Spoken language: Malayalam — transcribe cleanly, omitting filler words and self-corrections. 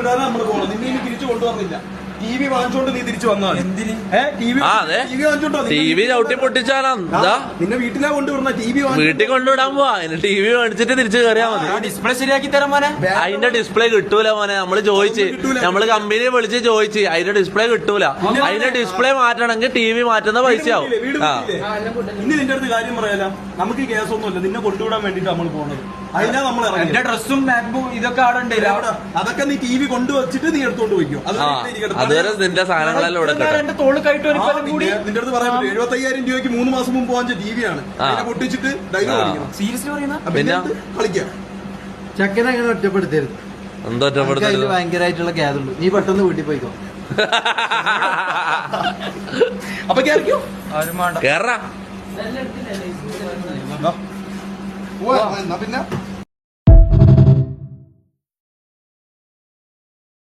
വിടാനാണ് നമ്മൾ പോകുന്നത്. നിന്നെ ഇനി തിരിച്ചു കൊണ്ടുവന്നില്ല. TV വാങ്ങിച്ചോണ്ട് നീ തിരിച്ചു വന്നാൽ TV ചവിട്ടി പൊട്ടിച്ചാലാ നിന്നെ വീട്ടിലാ കൊണ്ടുവരുന്ന. TV വീട്ടിൽ കൊണ്ടുവിടാൻ പോവാ. TV മേടിച്ചിട്ട് തിരിച്ചു കയറിയാ മതി. ഡിസ്പ്ലേ ശരിയാക്കി തരാം മോനെ. അതിന്റെ ഡിസ്പ്ലേ കിട്ടൂല മോനെ. നമ്മള് ചോദിച്ച്, നമ്മള് കമ്പനിയെ വിളിച്ച് ചോദിച്ച് അതിന്റെ ഡിസ്പ്ലേ കിട്ടൂല. അതിന്റെ ഡിസ്പ്ലേ മാറ്റണമെങ്കിൽ TV മാറ്റുന്ന പൈസയാവും. ഇനി നിന്റെ അടുത്ത് കാര്യം പറയാല, നമുക്ക് കേസൊന്നുമില്ല. നിന്നെ കൊണ്ടുവിടാൻ വേണ്ടിട്ട് നമ്മൾ പോണത്. അതിനാ നമ്മൾ എന്റെ ഡ്രസ്സും മാക്ബുക്കും ഇതൊക്കെ അവിടെ ഉണ്ട്. അതൊക്കെ നീ TV കൊണ്ടുവച്ചിട്ട് നീ എടുത്തോണ്ട് പോയിക്കോ. അതുവരെ നിന്റെ സാധനങ്ങളെല്ലാം ഇവിടെ നിന്റെ അടുത്ത് പറയാൻ പറ്റും. 75,000 രൂപയ്ക്ക് 3 മാസം മുമ്പ് വാങ്ങിച്ച TV ആണ്. അതിനെ പൊട്ടിച്ചിട്ട് ഡയലോഗ് അടിക്കണം. സീരിയസ്ലി പറയുന്ന പിന്നെ കളിക്കാം. ചെക്കനെ അങ്ങനെ ഒറ്റപ്പെടുത്തരുത്. എന്തോ ഒറ്റപ്പെടുത്തരുത്. ഭയങ്കരമായിട്ടുള്ള ഗ്യാതുണ്ട്. നീ പെട്ടെന്ന് വീട്ടിൽ പോയിക്കോ. അപ്പൊ കേറിക്കോ. കേറാ എന്നാ പിന്നെ